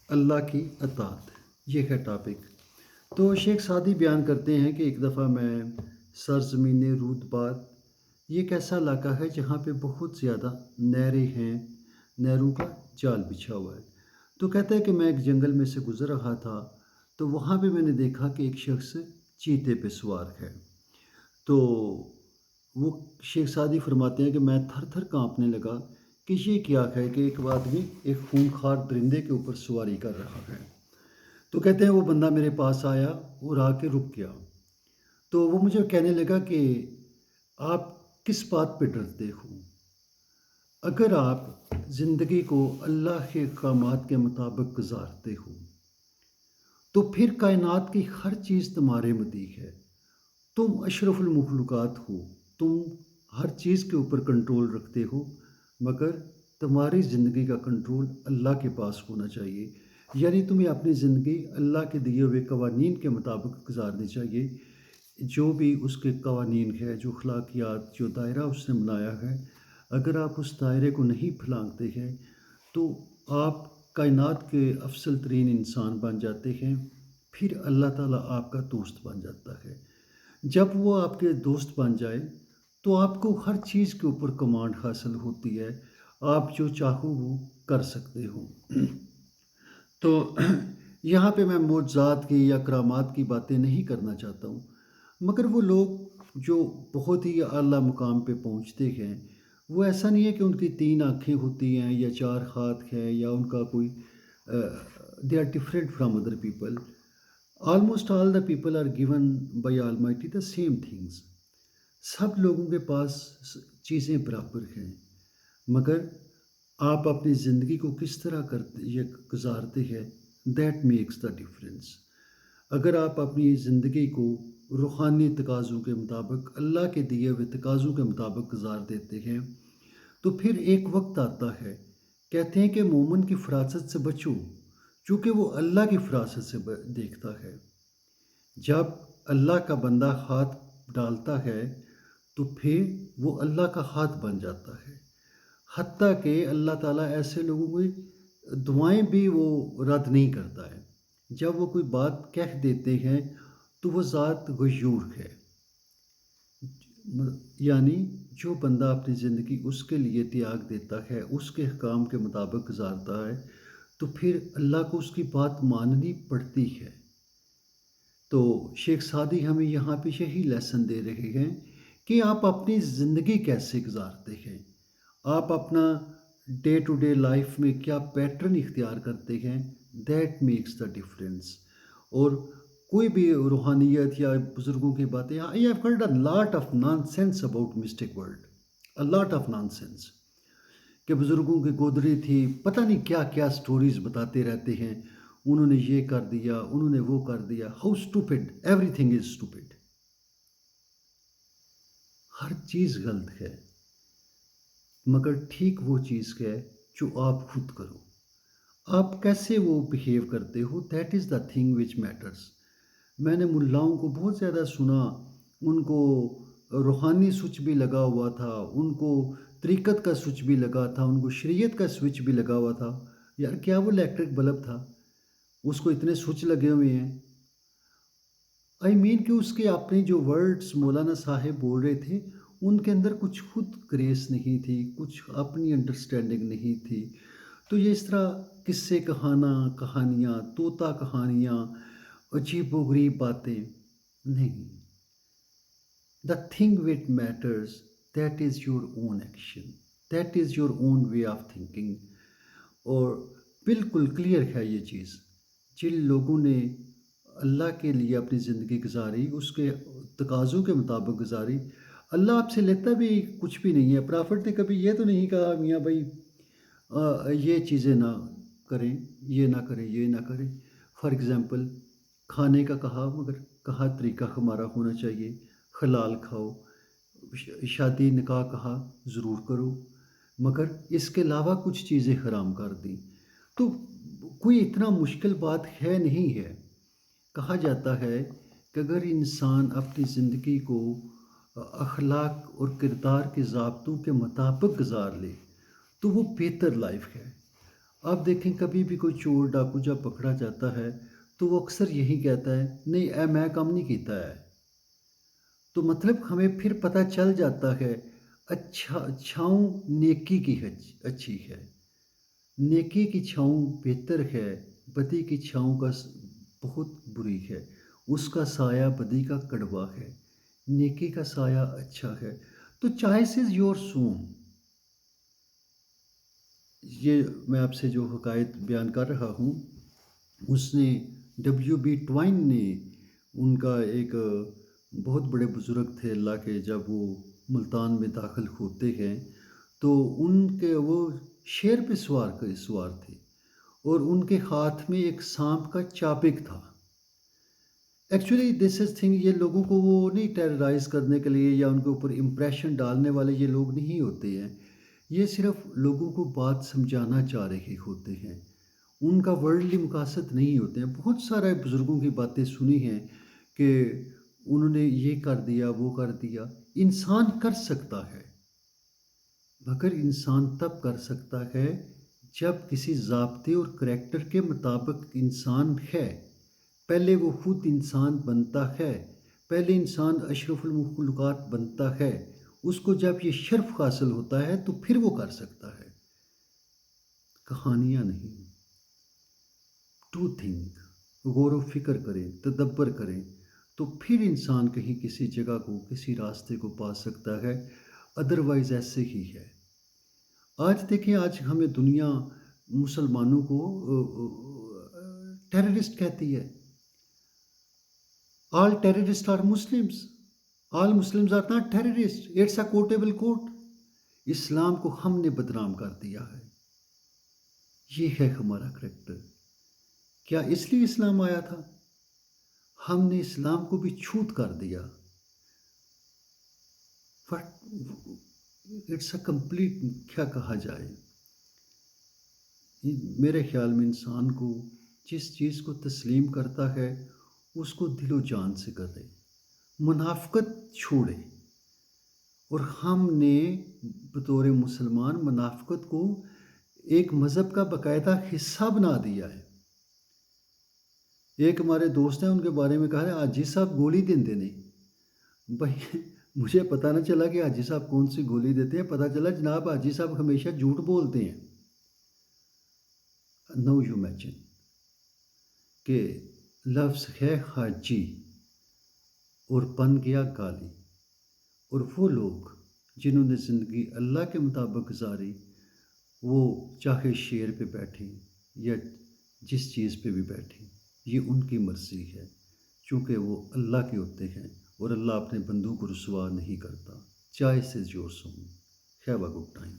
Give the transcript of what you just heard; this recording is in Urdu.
اللہ کی اطاعت، یہ ہے ٹاپک۔ تو شیخ سعدی بیان کرتے ہیں کہ ایک دفعہ میں سرزمین رود باد، یہ ایک ایسا علاقہ ہے جہاں پہ بہت زیادہ نہریں ہیں، نہروں کا جال بچھا ہوا ہے۔ تو کہتا ہے کہ میں ایک جنگل میں سے گزر رہا تھا، تو وہاں پہ میں نے دیکھا کہ ایک شخص چیتے پہ سوار ہے۔ تو وہ شیخ سعدی فرماتے ہیں کہ میں تھر تھر کانپنے لگا کہ یہ کیا ہے کہ ایک آدمی ایک خونخوار درندے کے اوپر سواری کر رہا ہے۔ تو کہتے ہیں وہ بندہ میرے پاس آیا اور آ کے رک گیا۔ تو وہ مجھے کہنے لگا کہ آپ کس بات پہ ڈرتے ہو؟ اگر آپ زندگی کو اللہ کے احکامات کے مطابق گزارتے ہو تو پھر کائنات کی ہر چیز تمہارے مطیع ہے۔ تم اشرف المخلوقات ہو، تم ہر چیز کے اوپر کنٹرول رکھتے ہو، مگر تمہاری زندگی کا کنٹرول اللہ کے پاس ہونا چاہیے۔ یعنی تمہیں اپنی زندگی اللہ کے دیے ہوئے قوانین کے مطابق گزارنی چاہیے۔ جو بھی اس کے قوانین ہے، جو اخلاقیات، جو دائرہ اس نے بنایا ہے، اگر آپ اس دائرے کو نہیں پھلانگتے ہیں تو آپ کائنات کے افضل ترین انسان بن جاتے ہیں، پھر اللہ تعالیٰ آپ کا دوست بن جاتا ہے۔ جب وہ آپ کے دوست بن جائے تو آپ کو ہر چیز کے اوپر کمانڈ حاصل ہوتی ہے، آپ جو چاہو وہ کر سکتے ہو۔ تو یہاں پہ میں معجزات کی یا کرامات کی باتیں نہیں کرنا چاہتا ہوں، مگر وہ لوگ جو بہت ہی اعلیٰ مقام پہ پہنچتے ہیں، وہ ایسا نہیں ہے کہ ان کی 3 آنکھیں ہوتی ہیں یا 4 ہاتھ ہیں یا ان کا کوئی they are different from other people. Almost all the people are given by almighty the same things. سب لوگوں کے پاس چیزیں برابر ہیں، مگر آپ اپنی زندگی کو کس طرح کرتے یا گزارتے ہیں، دیٹ میکس دا ڈفرینس۔ اگر آپ اپنی زندگی کو روحانی تقاضوں کے مطابق، اللہ کے دیے ہوئے تقاضوں کے مطابق گزار دیتے ہیں تو پھر ایک وقت آتا ہے، کہتے ہیں کہ مومن کی فراست سے بچو، چونکہ وہ اللہ کی فراست سے دیکھتا ہے۔ جب اللہ کا بندہ ہاتھ ڈالتا ہے تو پھر وہ اللہ کا ہاتھ بن جاتا ہے۔ حتیٰ کہ اللہ تعالیٰ ایسے لوگوں کی دعائیں بھی وہ رد نہیں کرتا ہے۔ جب وہ کوئی بات کہہ دیتے ہیں تو وہ ذات غیور ہے، یعنی جو بندہ اپنی زندگی اس کے لیے تیاگ دیتا ہے، اس کے احکام کے مطابق گزارتا ہے، تو پھر اللہ کو اس کی بات ماننی پڑتی ہے۔ تو شیخ سعدی ہمیں یہاں پہ یہی لیسن دے رہے ہیں کہ آپ اپنی زندگی کیسے گزارتے ہیں، آپ اپنا ڈے ٹو ڈے لائف میں کیا پیٹرن اختیار کرتے ہیں، دیٹ میکس دا ڈفرینس۔ اور کوئی بھی روحانیت یا بزرگوں کی باتیں، I have heard a lot of non sense about mystic world, a lot of non sense, کہ بزرگوں کی گودری تھی، پتہ نہیں کیا کیا سٹوریز بتاتے رہتے ہیں، انہوں نے یہ کر دیا، انہوں نے وہ کر دیا۔ How stupid, everything is stupid, ہر چیز غلط ہے، مگر ٹھیک وہ چیز ہے جو آپ خود کرو۔ آپ کیسے وہ بیہیو کرتے ہو، that is the thing which matters. میں نے ملاؤں کو بہت زیادہ سنا، ان کو روحانی سوئچ بھی لگا ہوا تھا، ان کو طریقت کا سوئچ بھی لگا تھا، ان کو شریعت کا سوئچ بھی لگا ہوا تھا۔ یار کیا وہ الیکٹرک بلب تھا، اس کو اتنے سوئچ لگے ہوئے ہیں۔ آئی مین کہ اس کے اپنے جو ورڈز مولانا صاحب بول رہے تھے، ان کے اندر کچھ خود گریس نہیں تھی، کچھ اپنی انڈرسٹینڈنگ نہیں تھی۔ تو یہ اس طرح قصے کہانیاں، طوطا کہانیاں، عجیب و غریب باتیں نہیں۔ The thing what matters, that is your own action, that is your own way of thinking. اور بالکل کلیئر ہے یہ چیز، جن لوگوں نے اللہ کے لیے اپنی زندگی گزاری، اس کے تقاضوں کے مطابق گزاری، اللہ آپ سے لیتا بھی کچھ بھی نہیں ہے۔ پرافٹ نے کبھی یہ تو نہیں کہا میاں بھائی یہ چیزیں نہ کریں، یہ نہ کریں، یہ نہ کریں۔ فار ایگزامپل کھانے کا کہا، مگر کہا طریقہ ہمارا ہونا چاہیے، حلال کھاؤ۔ شادی نکاح کہا ضرور کرو، مگر اس کے علاوہ کچھ چیزیں حرام کر دیں۔ تو کوئی اتنا مشکل بات ہے نہیں ہے۔ کہا جاتا ہے کہ اگر انسان اپنی زندگی کو اخلاق اور کردار کے ضابطوں کے مطابق گزار لے تو وہ بہتر لائف ہے۔ آپ دیکھیں کبھی بھی کوئی چور ڈاکو جب پکڑا جاتا ہے تو وہ اکثر یہی کہتا ہے نہیں اے میں کم نہیں کیتا ہے۔ تو مطلب ہمیں پھر پتہ چل جاتا ہے اچھا چھاؤں نیکی کی اچھی ہے، نیکی کی چھاؤں بہتر ہے، بدی کی چھاؤں بہت بری ہے، اس کا سایہ بدی کا کڑوا ہے، نیکی کا سایہ اچھا ہے۔ تو چوائس از یور سون۔ یہ میں آپ سے جو حکایت بیان کر رہا ہوں، اس نے WB ٹوائن نے، ان کا ایک بہت بڑے بزرگ تھے اللہ کے، جب وہ ملتان میں داخل ہوتے ہیں تو ان کے وہ شیر پہ سوار تھے اور ان کے ہاتھ میں ایک سانپ کا چابک تھا۔ ایکچولی دس از تھنگ، یہ لوگوں کو وہ نہیں ٹیررائز کرنے کے لیے یا ان کے اوپر امپریشن ڈالنے والے یہ لوگ نہیں ہوتے ہیں، یہ صرف لوگوں کو بات سمجھانا چاہ رہے ہوتے ہیں، ان کا ورلڈلی مقاصد نہیں ہوتے ہیں۔ بہت سارے بزرگوں کی باتیں سنی ہیں کہ انہوں نے یہ کر دیا وہ کر دیا۔ انسان کر سکتا ہے، مگر انسان تب کر سکتا ہے جب کسی ضابطے اور کریکٹر کے مطابق انسان ہے۔ پہلے وہ خود انسان بنتا ہے، پہلے انسان اشرف المخلوقات بنتا ہے، اس کو جب یہ شرف حاصل ہوتا ہے تو پھر وہ کر سکتا ہے، کہانیاں نہیں۔ ٹو تھنک، غور و فکر کریں، تدبر کریں، تو پھر انسان کہیں کسی جگہ کو، کسی راستے کو پا سکتا ہے، ادروائز ایسے ہی ہے۔ آج دیکھیں، آج ہمیں دنیا مسلمانوں کو ٹیررسٹ کہتی ہے۔ All terrorist are Muslims, all Muslims are not terrorist, it's a quotable quote. Islam کو ہم نے بدنام کر دیا ہے، یہ ہے ہمارا کریکٹر۔ کیا اس لیے اسلام آیا تھا؟ ہم نے اسلام کو بھی چھوٹ کر دیا۔ اٹس اے کمپلیٹ، کیا کہا جائے، میرے خیال میں انسان کو جس چیز کو تسلیم کرتا ہے اس کو دل و جان سے کرے، منافقت چھوڑے۔ اور ہم نے بطور مسلمان منافقت کو ایک مذہب کا باقاعدہ حصہ بنا دیا ہے۔ ایک ہمارے دوست ہیں، ان کے بارے میں کہا ہے حاجی صاحب گولی دیندے نہیں۔ بھائی مجھے پتہ نہ چلا کہ حاجی صاحب کون سی گولی دیتے ہیں، پتہ چلا جناب حاجی صاحب ہمیشہ جھوٹ بولتے ہیں۔ نو یو امیجن کہ لفظ ہے حاجی اور بن گیا گالی، اور وہ لوگ جنہوں نے زندگی اللہ کے مطابق گزاری، وہ چاہے شیر پہ بیٹھیں یا جس چیز پہ بھی بیٹھیں، یہ ان کی مرضی ہے، چونکہ وہ اللہ کے ہوتے ہیں اور اللہ اپنے بندوں کو رسوا نہیں کرتا۔ Choice is your own. Have a good time.